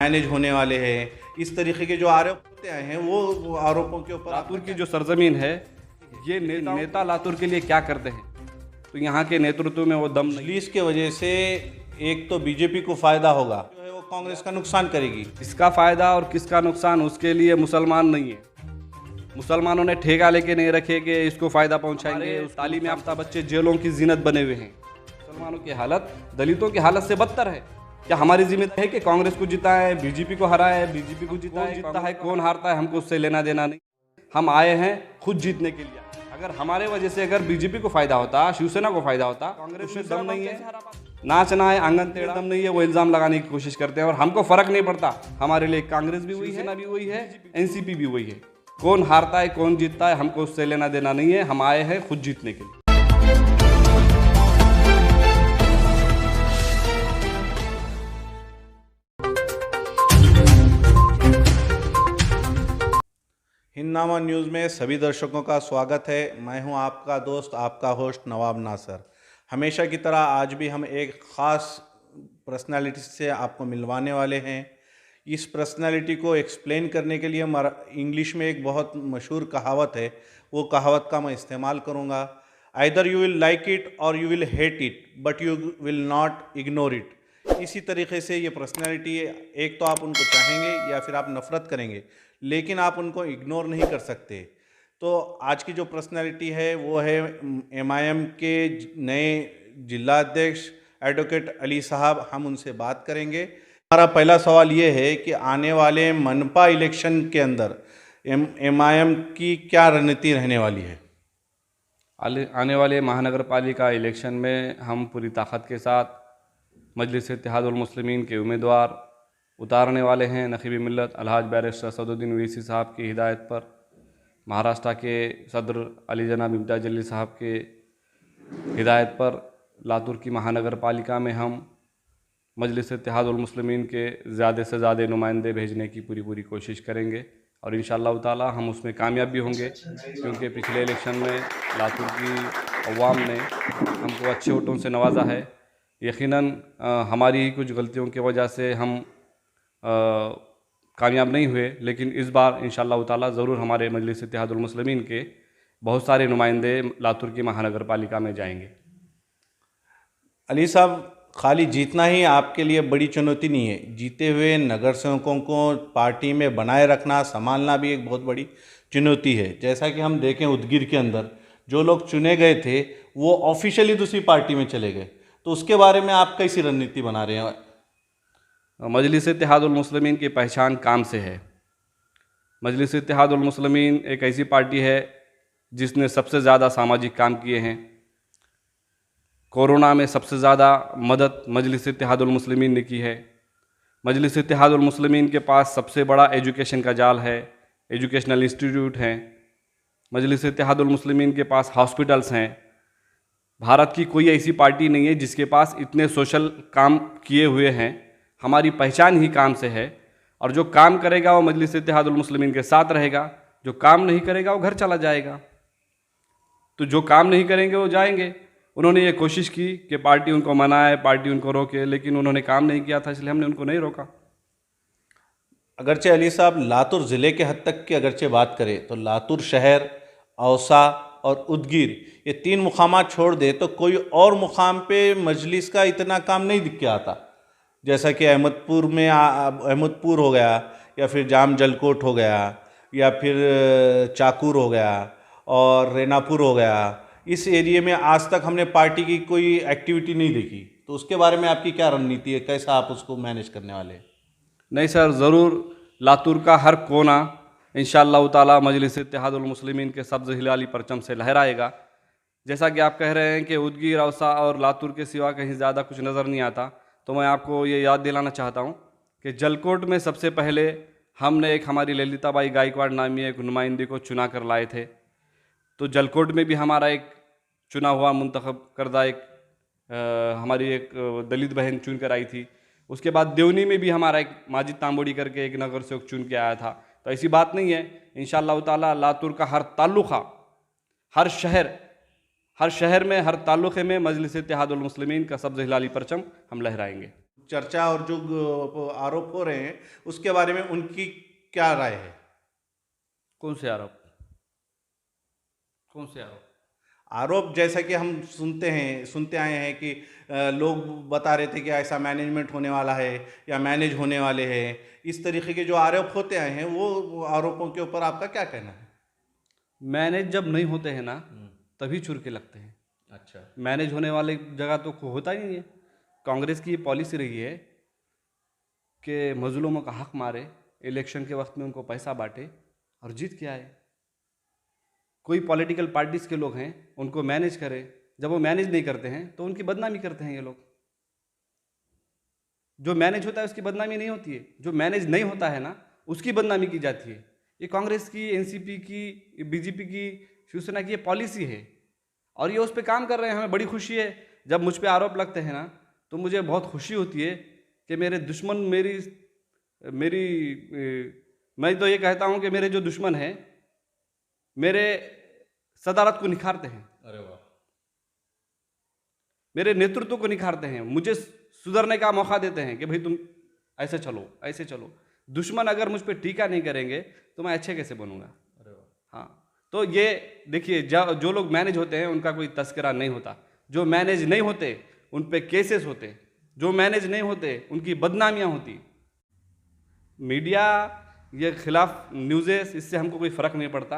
Manage होने वाले हैं, इस तरीके के जो आरोप होते आए हैं वो आरोपों के ऊपर लातूर की जो सरजमीन है, ये नेता लातूर के लिए क्या करते हैं, तो यहाँ के नेतृत्व में वो दम नहीं। मजलिस के वजह से एक तो बीजेपी को फायदा होगा, जो है वो कांग्रेस का नुकसान करेगी। किसका फ़ायदा और किसका नुकसान, उसके लिए मुसलमान नहीं है। मुसलमानों ने ठेका लेके नहीं रखे कि इसको फ़ायदा पहुँचाएंगे। तालीम याफ्ता बच्चे जेलों की जीनत बने हुए हैं। मुसलमानों की हालत दलितों की हालत से बदतर है। क्या हमारी जिम्मेदारी है कि कांग्रेस को जिताए, बीजेपी को हराए, बीजेपी को जिताए? जीतता है कौन, हारता है, हमको उससे लेना देना नहीं। हम आए हैं खुद जीतने के लिए। अगर हमारे वजह से अगर बीजेपी को फायदा होता, शिवसेना को फायदा होता, कांग्रेस में दम नहीं है, नाचना है, आंगन टेढ़ा, दम नहीं है, वो इल्ज़ाम लगाने की कोशिश करते हैं। और हमको फ़र्क नहीं पड़ता, हमारे लिए कांग्रेस भी वही है, भी वही है, एनसीपी भी वही है। कौन हारता है कौन जीतता है, हमको उससे लेना देना नहीं है। हम आए हैं खुद जीतने के लिए। हिंदनामा न्यूज़ में सभी दर्शकों का स्वागत है। मैं हूं आपका दोस्त, आपका होस्ट नवाब नासर। हमेशा की तरह आज भी हम एक ख़ास पर्सनालिटी से आपको मिलवाने वाले हैं। इस पर्सनालिटी को एक्सप्लेन करने के लिए इंग्लिश में एक बहुत मशहूर कहावत है, वो कहावत का मैं इस्तेमाल करूँगा। Either you will like it और you will hate it, but you will not ignore it. इसी तरीके से ये पर्सनालिटी, एक तो आप उनको चाहेंगे या फिर आप नफ़रत करेंगे, लेकिन आप उनको इग्नोर नहीं कर सकते। तो आज की जो पर्सनालिटी है वो है MIM के नए जिला अध्यक्ष एडवोकेट अली साहब। हम उनसे बात करेंगे। हमारा पहला सवाल ये है कि आने वाले मनपा इलेक्शन के अंदर MIM की क्या रणनीति रहने वाली है? आने वाले महानगर पालिका इलेक्शन में हम पूरी ताकत के साथ मजलिस इत्तेहादुल मुस्लिमीन के उम्मीदवार उतारने वाले हैं। नकीब मिल्लत अलहाज बैरिस्टर असदुद्दीन ओवैसी साहब की हिदायत पर, महाराष्ट्र के सदर अली जनाब इम्तियाज अली साहब के हिदायत पर लातूर की महानगर पालिका में हम मजलिस इत्तेहादुल मुस्लिमीन के ज़्यादा से ज़्यादा नुमाइंदे भेजने की पूरी कोशिश करेंगे और इंशाअल्लाह ताला हम उसमें कामयाब भी होंगे, क्योंकि पिछले इलेक्शन में लातूर की अवाम ने हमको अच्छे वोटों से नवाजा है। यकीनन हमारी ही कुछ गलतियों की वजह से हम कामयाब नहीं हुए, लेकिन इस बार इंशाअल्लाह ताला ज़रूर हमारे मजलिस इत्तेहादुल मुस्लिमीन के बहुत सारे नुमाइंदे लातूर की महानगर पालिका में जाएंगे। अली साहब, खाली जीतना ही आपके लिए बड़ी चुनौती नहीं है, जीते हुए नगर सेवकों को पार्टी में बनाए रखना, संभालना भी एक बहुत बड़ी चुनौती है। जैसा कि हम देखें उदगीर के अंदर जो लोग चुने गए थे वो ऑफिशियली दूसरी पार्टी में चले गए, तो उसके बारे में आप कैसी रणनीति बना रहे हैं? मजलिस इत्तेहादुल मुस्लिमीन की पहचान काम से है। मजलिस इत्तेहादुल मुस्लिमीन एक ऐसी पार्टी है जिसने सबसे ज़्यादा सामाजिक काम किए हैं। कोरोना में सबसे ज़्यादा मदद मजलिस इत्तेहादुल मुस्लिमीन ने की है। मजलिस इत्तेहादुल मुस्लिमीन के पास सबसे बड़ा एजुकेशन का जाल है, एजुकेशनल इंस्टीट्यूट हैं। मजलिस इत्तेहादुल मुस्लिमीन के पास हॉस्पिटल्स हैं। भारत की कोई ऐसी पार्टी नहीं है जिसके पास इतने सोशल काम किए हुए हैं। हमारी पहचान ही काम से है, और जो काम करेगा वो मजलिस इत्तेहादुल मुस्लिमीन के साथ रहेगा, जो काम नहीं करेगा वो घर चला जाएगा। तो जो काम नहीं करेंगे वो जाएंगे। उन्होंने ये कोशिश की कि पार्टी उनको मनाए, पार्टी उनको रोके, लेकिन उन्होंने काम नहीं किया था, इसलिए हमने उनको नहीं रोका। अगरचे अली साहब, लातूर ज़िले के हद तक की अगरचे बात करें तो लातूर शहर, औसा और उदगीर, ये 3 मुकामात छोड़ दे तो कोई और मुकाम पे मजलिस का इतना काम नहीं दिख के आता। जैसा कि अहमदपुर हो गया, या फिर जाम जलकोट हो गया, या फिर चाकूर हो गया और रेनापुर हो गया। इस एरिया में आज तक हमने पार्टी की कोई एक्टिविटी नहीं देखी, तो उसके बारे में आपकी क्या रणनीति है? कैसा आप उसको मैनेज करने वाले हैं? नहीं सर, ज़रूर लातूर का हर कोना इंशाअल्लाह ताला मजलिस इत्तेहादुल मुस्लिमीन के सब्ज़ हिलाली परचम से लहराएगा। जैसा कि आप कह रहे हैं कि उदगीर, औसा और लातूर के सिवा कहीं ज़्यादा कुछ नज़र नहीं आता, तो मैं आपको ये याद दिलाना चाहता हूँ कि जलकोट में सबसे पहले हमने एक हमारी ललिताबाई गायकवाड़ नामी एक नुमाइंदे को चुना कर लाए थे। तो जलकोट में भी हमारा एक चुना हुआ मुंतखब करदा एक हमारी एक दलित बहन चुन कर आई थी। उसके बाद देवनी में भी हमारा एक माजिद तांबोड़ी करके एक नगर सेवक चुन के आया था। तो ऐसी बात नहीं है, इंशाअल्लाह ताला लातूर का हर ताल्लुक़ा, हर शहर में, हर ताल्लुक़े में मजलिस इत्तेहादुल मुस्लिमीन का सब्ज़ हिलाली परचम हम लहराएंगे। चर्चा और जो आरोप हो रहे हैं उसके बारे में उनकी क्या राय है? कौन से आरोप? कौन से आरोप? आरोप जैसा कि हम सुनते आए हैं कि लोग बता रहे थे कि ऐसा मैनेजमेंट होने वाला है या मैनेज होने वाले हैं। इस तरीके के जो आरोप होते आए हैं वो आरोपों के ऊपर आपका क्या कहना है? मैनेज जब नहीं होते हैं ना, तभी चुर के लगते हैं। अच्छा। मैनेज होने वाली जगह तो होता ही नहीं है। कांग्रेस की ये पॉलिसी रही है कि मजलूमों का हक मारे, इलेक्शन के वक्त में उनको पैसा बांटे और जीत के आए। कोई पॉलिटिकल पार्टीज के लोग हैं, उनको मैनेज करें। जब वो मैनेज नहीं करते हैं तो उनकी बदनामी करते हैं ये लोग। जो मैनेज होता है उसकी बदनामी नहीं होती है, जो मैनेज नहीं होता है ना उसकी बदनामी की जाती है। ये कांग्रेस की, एनसीपी की, बीजेपी की, शिवसेना की ये पॉलिसी है और ये उस पर काम कर रहे हैं। हमें बड़ी खुशी है जब मुझ पे आरोप लगते हैं ना, तो मुझे बहुत खुशी होती है कि मेरे दुश्मन मेरी मेरी मैं तो ये कहता हूँ कि मेरे जो दुश्मन हैं मेरे सदारत को निखारते हैं। अरे वाह। मेरे नेतृत्व को निखारते हैं, मुझे सुधरने का मौका देते हैं कि भाई तुम ऐसे चलो, ऐसे चलो। दुश्मन अगर मुझ पर टीका नहीं करेंगे तो मैं अच्छे कैसे बनूंगा? अरे वाह। हाँ, तो ये देखिए, जो लोग मैनेज होते हैं उनका कोई तस्करा नहीं होता। जो मैनेज नहीं होते उन पे केसेस होते, जो मैनेज नहीं होते उनकी बदनामियां होती। मीडिया ये खिलाफ न्यूज़ेस, इससे हमको कोई फ़र्क नहीं पड़ता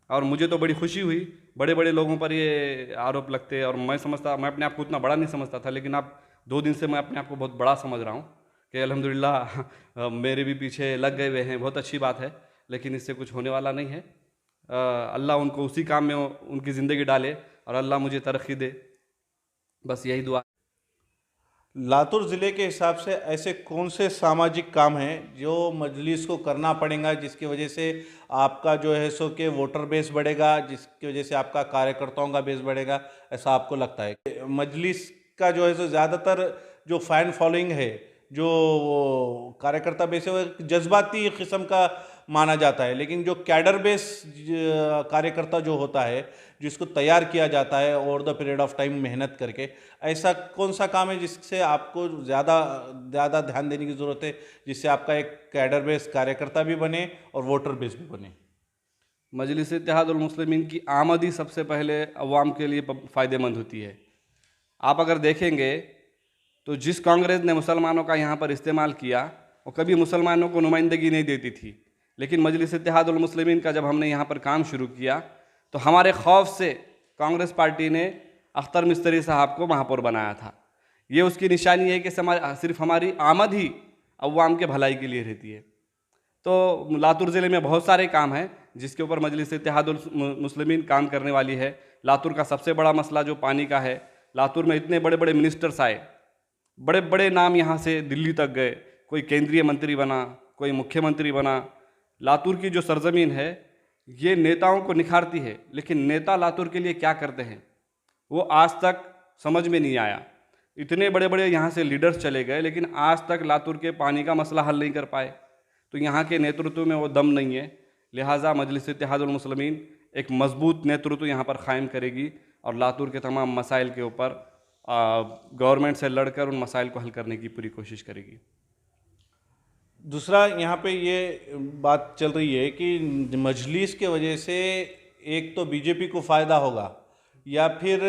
और मुझे तो बड़ी खुशी हुई। बड़े बड़े लोगों पर ये आरोप लगते और मैं अपने आप को उतना बड़ा नहीं समझता था, लेकिन अब 2 दिन से मैं अपने आप को बहुत बड़ा समझ रहा हूँ कि अल्हम्दुलिल्लाह मेरे भी पीछे लग गए हुए हैं। बहुत अच्छी बात है, लेकिन इससे कुछ होने वाला नहीं है। अल्लाह उनको उसी काम में उनकी ज़िंदगी डाले और अल्लाह मुझे तरक्की दे, बस यही दुआ। लातूर ज़िले के हिसाब से ऐसे कौन से सामाजिक काम हैं जो मजलिस को करना पड़ेगा जिसकी वजह से आपका जो है सो कि वोटर बेस बढ़ेगा, जिसकी वजह से आपका कार्यकर्ताओं का बेस बढ़ेगा, ऐसा आपको लगता है? मजलिस का जो है सो ज़्यादातर जो फैन फॉलोइंग है, जो वो कार्यकर्ता बेस है, वो एक जज्बाती किस्म का माना जाता है, लेकिन जो कैडर बेस कार्यकर्ता जो होता है, जिसको तैयार किया जाता है over the period of time मेहनत करके, ऐसा कौन सा काम है जिससे आपको ज़्यादा ज़्यादा ध्यान देने की ज़रूरत है, जिससे आपका एक कैडर बेस कार्यकर्ता भी बने और वोटर बेस भी बने? मजलिस इत्तेहादुल मुस्लिमीन की आमद ही सबसे पहले अवाम के लिए फ़ायदेमंद होती है। आप अगर देखेंगे तो जिस कांग्रेस ने मुसलमानों का यहाँ पर इस्तेमाल किया वो कभी मुसलमानों को नुमाइंदगी नहीं देती थी, लेकिन मजलिस इत्तेहादुल मुस्लिमीन का जब हमने यहाँ पर काम शुरू किया तो हमारे खौफ से कांग्रेस पार्टी ने अख्तर मिस्त्री साहब को महापौर बनाया था। ये उसकी निशानी है कि सिर्फ हमारी आमद ही अवाम के भलाई के लिए रहती है। तो लातूर ज़िले में बहुत सारे काम हैं जिसके ऊपर मजलिस इत्तेहादुल मुस्लिमीन काम करने वाली है। लातूर का सबसे बड़ा मसला जो पानी का है, लातूर में इतने बड़े बड़े मिनिस्टर्स आए, बड़े बड़े नाम यहाँ से दिल्ली तक गए, कोई केंद्रीय मंत्री बना, कोई मुख्यमंत्री बना। लातूर की जो सरजमीन है ये नेताओं को निखारती है, लेकिन नेता लातूर के लिए क्या करते हैं वो आज तक समझ में नहीं आया। इतने बड़े बड़े यहाँ से लीडर्स चले गए, लेकिन आज तक लातूर के पानी का मसला हल नहीं कर पाए। तो यहाँ के नेतृत्व में वो दम नहीं है। लिहाजा मजलिस इत्तेहादुल मुस्लिमीन एक मजबूत नेतृत्व यहाँ पर कायम करेगी और लातूर के तमाम मसाइल के ऊपर गवर्नमेंट से लड़कर उन मसाइल को हल करने की पूरी कोशिश करेगी। दूसरा यहाँ पे ये बात चल रही है कि मजलिस के वजह से एक तो बीजेपी को फ़ायदा होगा या फिर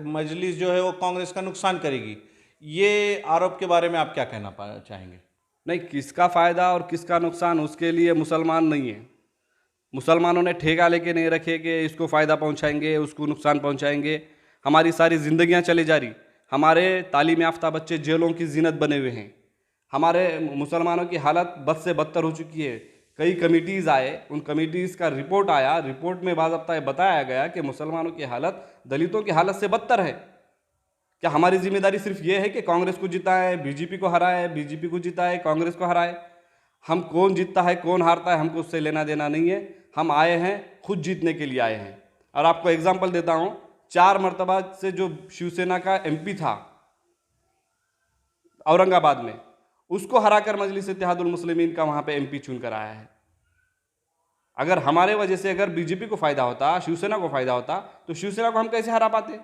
मजलिस जो है वो कांग्रेस का नुकसान करेगी। ये आरोप के बारे में आप क्या कहना चाहेंगे? नहीं, किसका फ़ायदा और किसका नुकसान उसके लिए मुसलमान नहीं है। मुसलमानों ने ठेका लेके नहीं रखे कि इसको फ़ायदा पहुंचाएंगे, उसको नुकसान पहुंचाएंगे। हमारी सारी ज़िंदगियां चली जा रही, हमारे तालीम याफ्ता बच्चे जेलों की जीनत बने हुए हैं, हमारे मुसलमानों की हालत बद से बदतर हो चुकी है। कई कमिटीज़ आए, उन कमिटीज़ का रिपोर्ट आया, रिपोर्ट में बाज़ाब्ता बताया गया कि मुसलमानों की हालत दलितों की हालत से बदतर है। क्या हमारी जिम्मेदारी सिर्फ ये है कि कांग्रेस को जिताए, बीजेपी को हराए, बीजेपी को जिताए, कांग्रेस को हराए? हम कौन जीतता है कौन हारता है हमको उससे लेना देना नहीं है। हम आए हैं खुद जीतने के लिए आए हैं। और आपको एग्जाम्पल देता हूँ, 4 मरतबा से जो शिवसेना का एमपी था औरंगाबाद में, उसको हराकर मजलिस इत्तेहादुल मुस्लिमीन का वहाँ पे एमपी चुन कर आया है। अगर हमारे वजह से अगर बीजेपी को फ़ायदा होता, शिवसेना को फ़ायदा होता, तो शिवसेना को हम कैसे हरा पाते?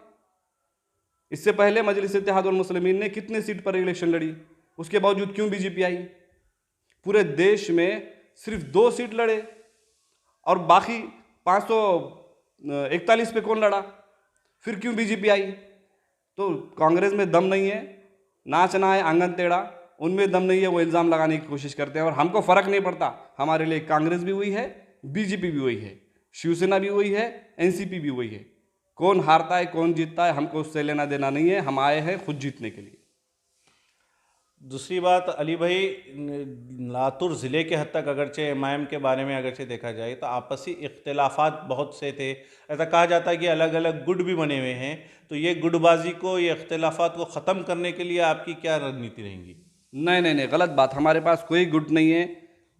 इससे पहले मजलिस इत्तेहाद उल मुस्लिमीन ने कितने सीट पर इलेक्शन लड़ी, उसके बावजूद क्यों बीजेपी आई? पूरे देश में सिर्फ 2 सीट लड़े और बाकी 541 पे कौन लड़ा? फिर क्यों बीजेपी आई? तो कांग्रेस में दम नहीं है, नाचना है आंगन टेढ़ा, उनमें दम नहीं है, वो इल्ज़ाम लगाने की कोशिश करते हैं। और हमको फ़र्क नहीं पड़ता, हमारे लिए कांग्रेस भी वही है, बीजेपी भी वही है, शिवसेना भी वही है, एनसीपी भी वही है। कौन हारता है कौन जीतता है हमको उससे लेना देना नहीं है, हम आए हैं खुद जीतने के लिए। दूसरी बात अली भाई, लातूर ज़िले के हद तक अगरचे एमआईएम के बारे में अगरचे देखा जाए तो आपसी इख्तिलाफात बहुत से थे। ऐसा कहा जाता है कि अलग अलग गुट भी बने हुए हैं, तो ये गुटबाजी को, ये इख्तिलाफात को ख़त्म करने के लिए आपकी क्या रणनीति रहेंगी? नहीं नहीं नहीं, गलत बात। हमारे पास कोई गुट नहीं है,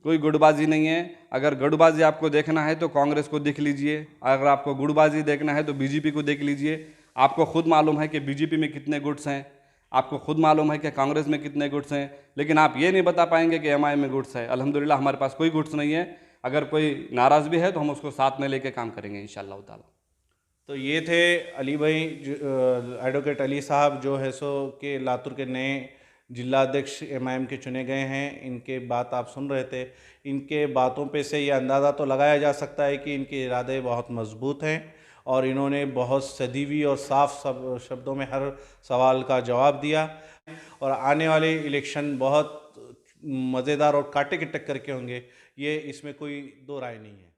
कोई गुटबाजी नहीं है। अगर गुटबाजी आपको देखना है तो कांग्रेस को देख लीजिए, अगर आपको गुटबाजी देखना है तो बीजेपी को देख लीजिए। आपको खुद मालूम है कि बीजेपी में कितने गुट्स हैं, आपको खुद मालूम है कि कांग्रेस में कितने गुट्स हैं, लेकिन आप ये नहीं बता पाएंगे कि एमआईएम में गुट्स है। अल्हम्दुलिल्लाह हमारे पास कोई गुट्स नहीं है। अगर कोई नाराज़ भी है तो हम उसको साथ में लेके काम करेंगे इंशाअल्लाह ताला। तो ये थे अली भाई, एडवोकेट अली साहब जो है सो के लातूर के नए जिला अध्यक्ष एमआईएम के चुने गए हैं। इनके बात आप सुन रहे थे, इनके बातों पे से ये अंदाज़ा तो लगाया जा सकता है कि इनके इरादे बहुत मजबूत हैं और इन्होंने बहुत सदीवी और साफ शब्दों में हर सवाल का जवाब दिया। और आने वाले इलेक्शन बहुत मज़ेदार और कांटे की टक्कर के होंगे, ये इसमें कोई दो राय नहीं है।